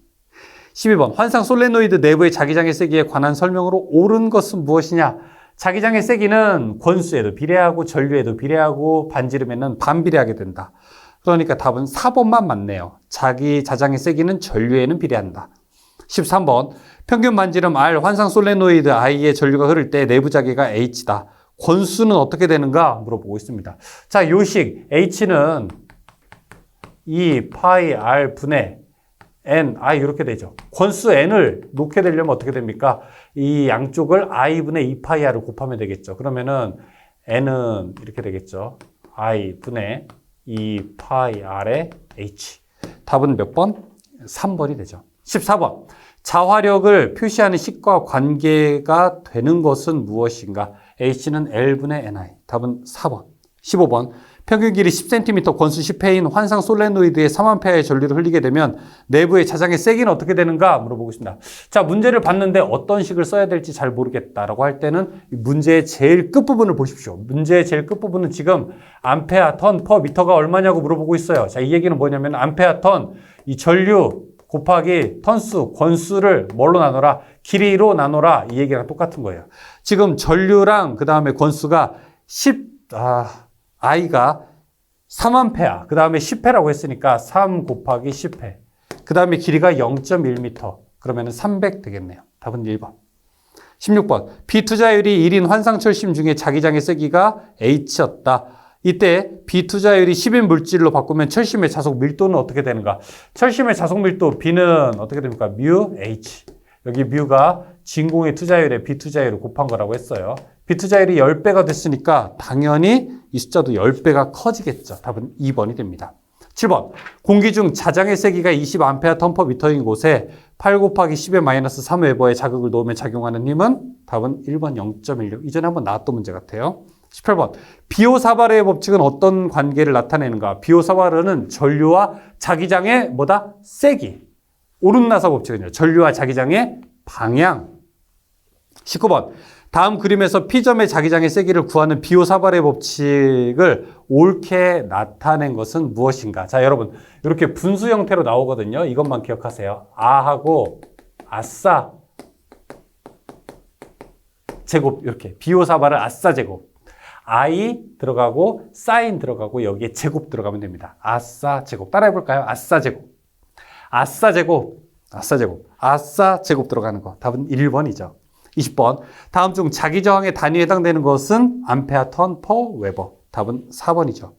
12번. 환상 솔레노이드 내부의 자기장의 세기에 관한 설명으로 옳은 것은 무엇이냐? 자기장의 세기는 권수에도 비례하고 전류에도 비례하고 반지름에는 반비례하게 된다. 그러니까 답은 4번만 맞네요. 자기 자장의 세기는 전류에는 비례한다. 13번. 평균 반지름 R, 환상 솔레노이드 I의 전류가 흐를 때 내부 자기가 H다. 권수는 어떻게 되는가 물어보고 있습니다. 자, 요식 H는 2 파이 R 분의 N, I 이렇게 되죠. 권수 N을 놓게 되려면 어떻게 됩니까? 이 양쪽을 I분의 2 파이 R을 곱하면 되겠죠. 그러면은 N은 이렇게 되겠죠. I 분의 2 파이 R의 H. 답은 몇 번? 3번이 되죠. 14번. 자화력을 표시하는 식과 관계가 되는 것은 무엇인가? H는 L분의 NI. 답은 4번. 15번. 평균 길이 10cm, 권수 10회인 환상 솔레노이드에 3A의 전류를 흘리게 되면 내부의 자장의 세기는 어떻게 되는가 물어보고 있습니다. 자, 문제를 봤는데 어떤 식을 써야 될지 잘 모르겠다라고 할 때는 문제의 제일 끝부분을 보십시오. 문제의 제일 끝부분은 지금 암페아 턴 퍼 미터가 얼마냐고 물어보고 있어요. 자, 이 얘기는 뭐냐면 암페아 턴, 이 전류 곱하기 턴수, 권수를 뭘로 나눠라? 길이로 나눠라. 이 얘기랑 똑같은 거예요. 지금 전류랑 그 다음에 권수가 I가 3A, 그 다음에 10회라고 했으니까 3 곱하기 10회. 그 다음에 길이가 0.1m. 그러면 300 되겠네요. 답은 1번. 16번. 비투자율이 1인 환상철심 중에 자기장의 세기가 H였다. 이때 비투자율이 10인 물질로 바꾸면 철심의 자속 밀도는 어떻게 되는가? 철심의 자속 밀도 B는 어떻게 됩니까? 뮤 H. 여기 뮤가 진공의 투자율에 비투자율을 곱한 거라고 했어요. 비투자율이 10배가 됐으니까 당연히 이 숫자도 10배가 커지겠죠. 답은 2번이 됩니다. 7번. 공기 중 자장의 세기가 20A 턴퍼미터인 곳에 8 곱하기 10의 마이너스 3웨버의 자극을 놓으면 작용하는 힘은? 답은 1번 0.16. 이전에 한번 나왔던 문제 같아요. 18번. 비오사바르의 법칙은 어떤 관계를 나타내는가? 비오사바르는 전류와 자기장의 뭐다? 세기. 오른나사 법칙은요. 전류와 자기장의 방향. 19번. 다음 그림에서 P점의 자기장의 세기를 구하는 비오사바르의 법칙을 옳게 나타낸 것은 무엇인가? 자, 여러분. 이렇게 분수 형태로 나오거든요. 이것만 기억하세요. 아하고 아싸 제곱. 이렇게. 비오사바르 아싸 제곱. I 들어가고 사인 들어가고 여기에 제곱 들어가면 됩니다. 아싸 제곱. 따라해볼까요? 아싸 제곱. 아싸 제곱. 아싸 제곱. 아싸 제곱 들어가는 거. 답은 1번이죠. 20번. 다음 중 자기 저항의 단위에 해당되는 것은 암페아 턴 퍼 웨버. 답은 4번이죠.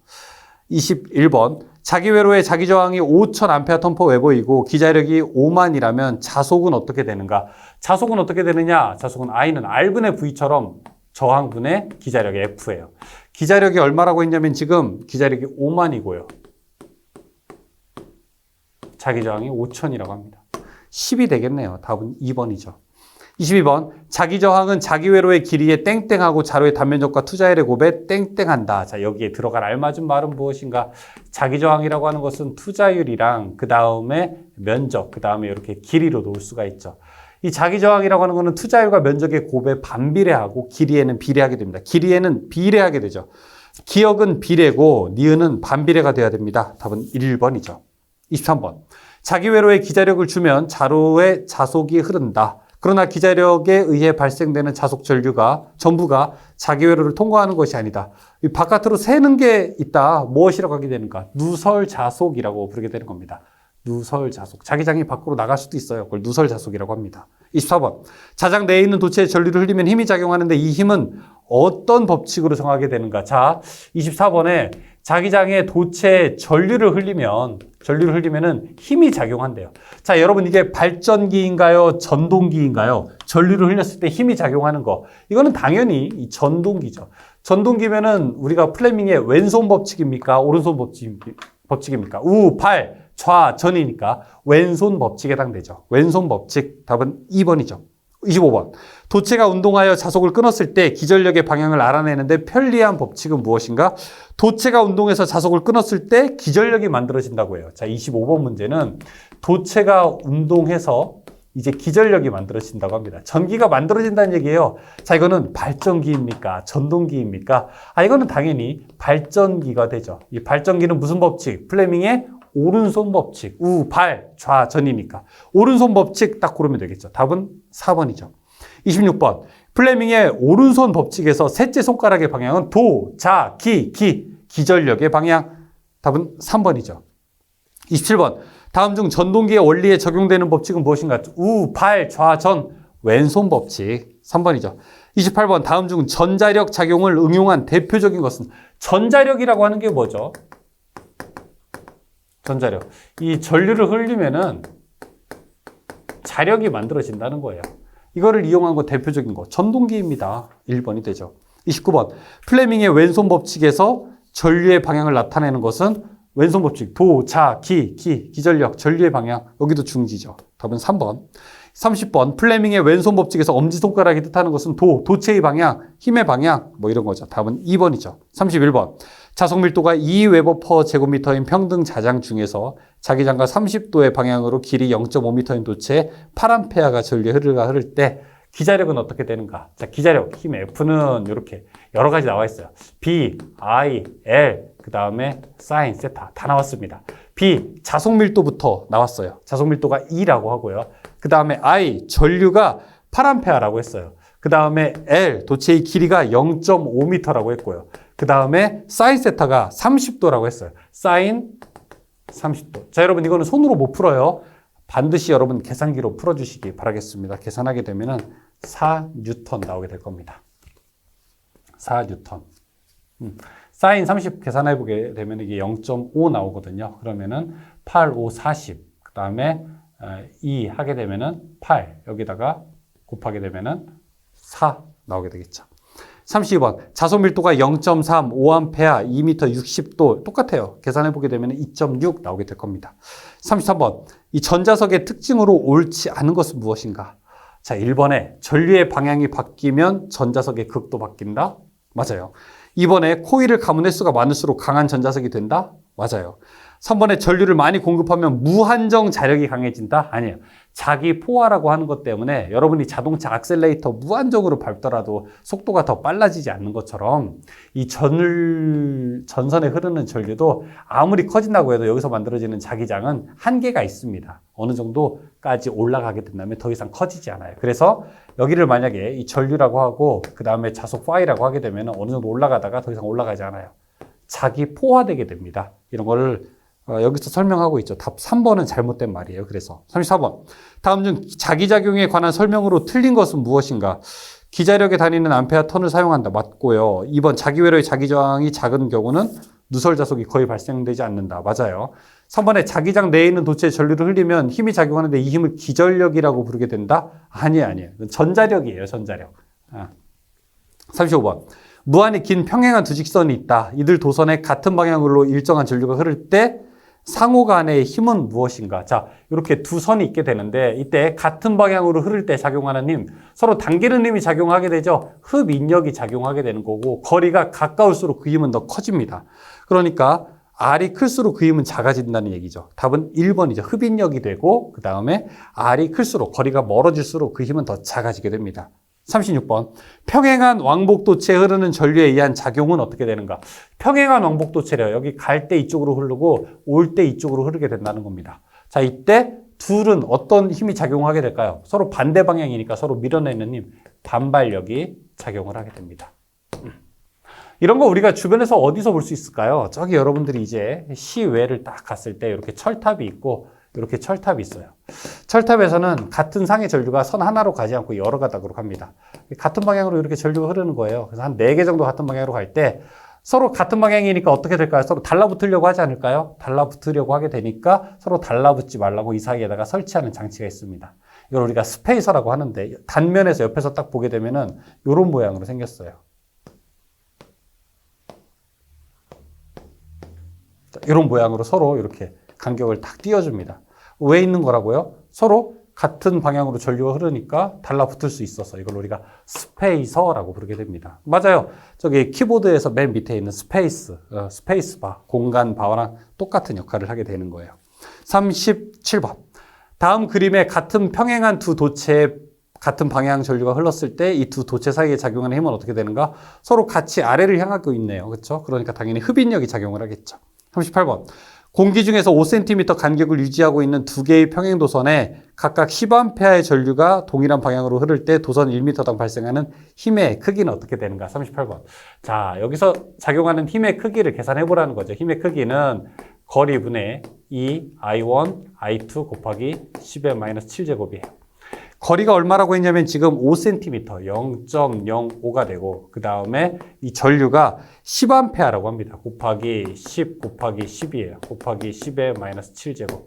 21번. 자기 회로의 자기 저항이 5,000 암페아 턴 퍼 웨버이고 기자력이 5만이라면 자속은 어떻게 되는가? 자속은 어떻게 되느냐? 자속은 I는 R분의 V처럼 저항분의 기자력의 F예요. 기자력이 얼마라고 했냐면 지금 기자력이 5만이고요. 자기 저항이 5천이라고 합니다. 10이 되겠네요. 답은 2번이죠. 22번. 자기 저항은 자기 회로의 길이에 땡땡하고 자로의 단면적과 투자율의 곱에 땡땡한다. 자, 여기에 들어갈 알맞은 말은 무엇인가? 자기 저항이라고 하는 것은 투자율이랑 그 다음에 면적, 그 다음에 이렇게 길이로 놓을 수가 있죠. 이 자기 저항이라고 하는 것은 투자율과 면적의 곱에 반비례하고 길이에는 비례하게 됩니다. 길이에는 비례하게 되죠. 기역은 비례고 니은은 반비례가 돼야 됩니다. 답은 1번이죠. 23번. 자기 회로에 기자력을 주면 자로의 자속이 흐른다. 그러나 기자력에 의해 발생되는 자속 전류가 전부가 자기 회로를 통과하는 것이 아니다. 이 바깥으로 새는 게 있다. 무엇이라고 하게 되는가? 누설 자속이라고 부르게 되는 겁니다. 누설 자속. 자기장이 밖으로 나갈 수도 있어요. 그걸 누설 자속이라고 합니다. 24번. 자장 내에 있는 도체에 전류를 흘리면 힘이 작용하는데 이 힘은 어떤 법칙으로 정하게 되는가? 자, 24번에 자기장에 도체에 전류를 흘리면은 힘이 작용한대요. 자, 여러분 이게 발전기인가요? 전동기인가요? 전류를 흘렸을 때 힘이 작용하는 거. 이거는 당연히 이 전동기죠. 전동기면은 우리가 플레밍의 왼손 법칙입니까? 오른손 법칙입니까? 우, 발, 좌, 전이니까 왼손 법칙에 해당되죠. 왼손 법칙. 답은 2번이죠. 25번. 도체가 운동하여 자속을 끊었을 때 기전력의 방향을 알아내는데 편리한 법칙은 무엇인가? 도체가 운동해서 자속을 끊었을 때 기전력이 만들어진다고 해요. 자, 25번 문제는 도체가 운동해서 이제 기전력이 만들어진다고 합니다. 전기가 만들어진다는 얘기예요. 자, 이거는 발전기입니까? 전동기입니까? 이거는 당연히 발전기가 되죠. 이 발전기는 무슨 법칙? 플레밍의 오른손 법칙, 우, 발, 좌, 전이니까 오른손 법칙 딱 고르면 되겠죠. 답은 4번이죠. 26번. 플레밍의 오른손 법칙에서 셋째 손가락의 방향은 도, 자, 기전력의 방향. 답은 3번이죠. 27번. 다음 중 전동기의 원리에 적용되는 법칙은 무엇인가? 우, 발, 좌, 전, 왼손 법칙. 3번이죠. 28번. 다음 중 전자력 작용을 응용한 대표적인 것은 전자력이라고 하는 게 뭐죠? 전자력. 이 전류를 흘리면은 자력이 만들어진다는 거예요. 이거를 이용한 거 대표적인 거 전동기입니다. 1번이 되죠. 29번. 플레밍의 왼손 법칙에서 전류의 방향을 나타내는 것은 왼손 법칙. 도, 자, 기전력, 전류의 방향. 여기도 중지죠. 답은 3번. 30번. 플레밍의 왼손 법칙에서 엄지손가락이 뜻하는 것은 도체의 방향, 힘의 방향, 뭐 이런 거죠. 답은 2번이죠. 31번. 자속 밀도가 2웨버 퍼 제곱미터인 평등 자장 중에서 자기장과 30도의 방향으로 길이 0.5m인 도체에 8A가 전류에 흐를 때 기자력은 어떻게 되는가? 자, 기자력, 힘 F는 이렇게 여러 가지 나와 있어요. B, I, L, 그 다음에 사인, 세타 다 나왔습니다. B, 자속 밀도부터 나왔어요. 자속 밀도가 2라고 하고요. 그 다음에 I, 전류가 8A라고 했어요. 그 다음에 L, 도체의 길이가 0.5m라고 했고요. 그 다음에 사인 세타가 30도라고 했어요. 사인 30도. 자, 여러분 이거는 손으로 못 풀어요. 반드시 여러분 계산기로 풀어주시기 바라겠습니다. 계산하게 되면은 4뉴턴 나오게 될 겁니다. 4뉴턴. 사인 30 계산해보게 되면 이게 0.5 나오거든요. 그러면은 8, 5, 40. 그 다음에 2 하게 되면은 8. 여기다가 곱하게 되면은 4 나오게 되겠죠. 32번. 자속 밀도가 0.3, 5A, 2m, 60도 똑같아요. 계산해보게 되면 2.6 나오게 될 겁니다. 33번. 이 전자석의 특징으로 옳지 않은 것은 무엇인가? 자, 1번에 전류의 방향이 바뀌면 전자석의 극도 바뀐다? 맞아요. 2번에 코일을 감은 횟수가 많을수록 강한 전자석이 된다? 맞아요. 3번에 전류를 많이 공급하면 무한정 자력이 강해진다? 아니에요. 자기 포화라고 하는 것 때문에 여러분이 자동차 악셀레이터 무한정으로 밟더라도 속도가 더 빨라지지 않는 것처럼 이 전선에 흐르는 전류도 아무리 커진다고 해도 여기서 만들어지는 자기장은 한계가 있습니다. 어느 정도까지 올라가게 된다면 더 이상 커지지 않아요. 그래서 여기를 만약에 이 전류라고 하고 그 다음에 자속 파이라고 하게 되면 어느 정도 올라가다가 더 이상 올라가지 않아요. 자기 포화되게 됩니다. 이런 거를 여기서 설명하고 있죠. 답 3번은 잘못된 말이에요. 그래서 34번. 다음 중 자기작용에 관한 설명으로 틀린 것은 무엇인가? 기자력에 다니는 암페어 턴을 사용한다. 맞고요. 2번 자기회로의 자기저항이 작은 경우는 누설 자속이 거의 발생되지 않는다. 맞아요. 3번에 자기장 내에 있는 도체에 전류를 흘리면 힘이 작용하는데 이 힘을 기전력이라고 부르게 된다? 아니에요. 전자력이에요. 전자력. 35번. 무한히 긴 평행한 두 직선이 있다. 이들 도선에 같은 방향으로 일정한 전류가 흐를 때 상호 간의 힘은 무엇인가? 자, 이렇게 두 선이 있게 되는데 이때 같은 방향으로 흐를 때 작용하는 힘, 서로 당기는 힘이 작용하게 되죠. 흡인력이 작용하게 되는 거고 거리가 가까울수록 그 힘은 더 커집니다. 그러니까 R이 클수록 그 힘은 작아진다는 얘기죠. 답은 1번이죠. 흡인력이 되고 그 다음에 R이 클수록 거리가 멀어질수록 그 힘은 더 작아지게 됩니다. 36번. 평행한 왕복도체에 흐르는 전류에 의한 작용은 어떻게 되는가? 평행한 왕복도체래요. 여기 갈 때 이쪽으로 흐르고 올 때 이쪽으로 흐르게 된다는 겁니다. 자, 이때 둘은 어떤 힘이 작용하게 될까요? 서로 반대 방향이니까 서로 밀어내는 힘, 반발력이 작용을 하게 됩니다. 이런 거 우리가 주변에서 어디서 볼 수 있을까요? 저기 여러분들이 이제 시외를 딱 갔을 때 이렇게 철탑이 있고 이렇게 철탑이 있어요. 철탑에서는 같은 상의 전류가 선 하나로 가지 않고 여러 가닥으로 갑니다. 같은 방향으로 이렇게 전류가 흐르는 거예요. 그래서 한 4개 정도 같은 방향으로 갈 때 서로 같은 방향이니까 어떻게 될까요? 서로 달라붙으려고 하지 않을까요? 달라붙으려고 하게 되니까 서로 달라붙지 말라고 이 사이에다가 설치하는 장치가 있습니다. 이걸 우리가 스페이서라고 하는데 단면에서 옆에서 딱 보게 되면은 이런 모양으로 생겼어요. 이런 모양으로 서로 이렇게 간격을 딱 띄워줍니다. 왜 있는 거라고요? 서로 같은 방향으로 전류가 흐르니까 달라붙을 수 있어서 이걸 우리가 스페이서라고 부르게 됩니다. 맞아요. 저기 키보드에서 맨 밑에 있는 스페이스바, 공간 바와랑 똑같은 역할을 하게 되는 거예요. 37번. 다음 그림에 같은 평행한 두 도체에 같은 방향 전류가 흘렀을 때 이 두 도체 사이에 작용하는 힘은 어떻게 되는가? 서로 같이 아래를 향하고 있네요. 그렇죠? 그러니까 당연히 흡인력이 작용을 하겠죠. 38번. 공기 중에서 5cm 간격을 유지하고 있는 두 개의 평행 도선에 각각 10A의 전류가 동일한 방향으로 흐를 때 도선 1m당 발생하는 힘의 크기는 어떻게 되는가? 38번. 자, 여기서 작용하는 힘의 크기를 계산해 보라는 거죠. 힘의 크기는 거리분의 2I1, I2 곱하기 10의 마이너스 7제곱이에요. 거리가 얼마라고 했냐면 지금 5cm, 0.05가 되고 그 다음에 이 전류가 10A라고 합니다. 곱하기 10 곱하기 10이에요. 곱하기 10의 마이너스 7제곱.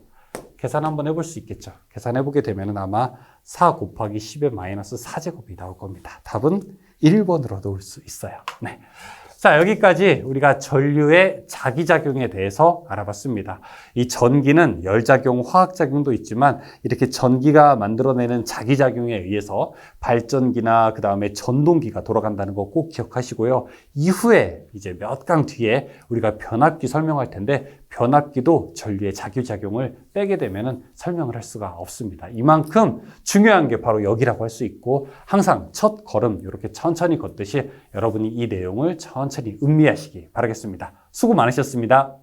계산 한번 해볼 수 있겠죠. 계산해보게 되면 아마 4 곱하기 10의 마이너스 4제곱이 나올 겁니다. 답은 1번으로 넣을 수 있어요. 네. 자, 여기까지 우리가 전류의 자기작용에 대해서 알아봤습니다. 이 전기는 열작용, 화학작용도 있지만 이렇게 전기가 만들어내는 자기작용에 의해서 발전기나 그 다음에 전동기가 돌아간다는 거 꼭 기억하시고요. 이후에 이제 몇 강 뒤에 우리가 변압기 설명할 텐데 변압기도 전류의 자기작용을 빼게 되면 설명을 할 수가 없습니다. 이만큼 중요한 게 바로 여기라고 할 수 있고 항상 첫 걸음 이렇게 천천히 걷듯이 여러분이 이 내용을 천천히 음미하시기 바라겠습니다. 수고 많으셨습니다.